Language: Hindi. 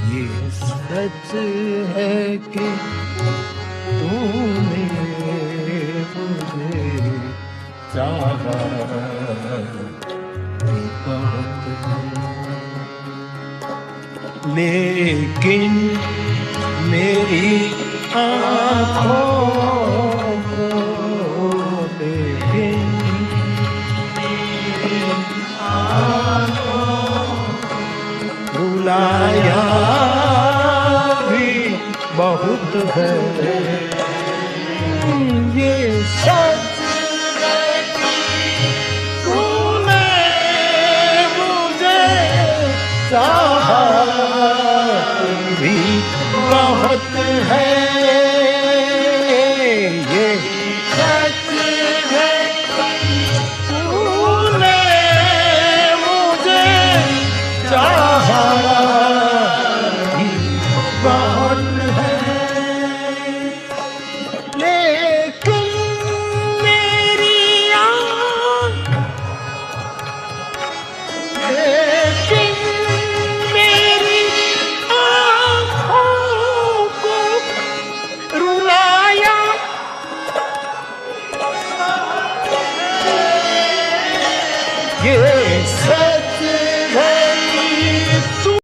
ये सच है कि तूने मुझे चाहा भी बहुत है, लेकिन मेरी आँखों को, लेकिन रुलाया भी बहुत है। ये सच है कि तूने मुझे चाहा भी बहुत है। ये सच है तूने मुझे चाहा भी बहुत है, लेकिन मेरी आँखों को रुलाया ये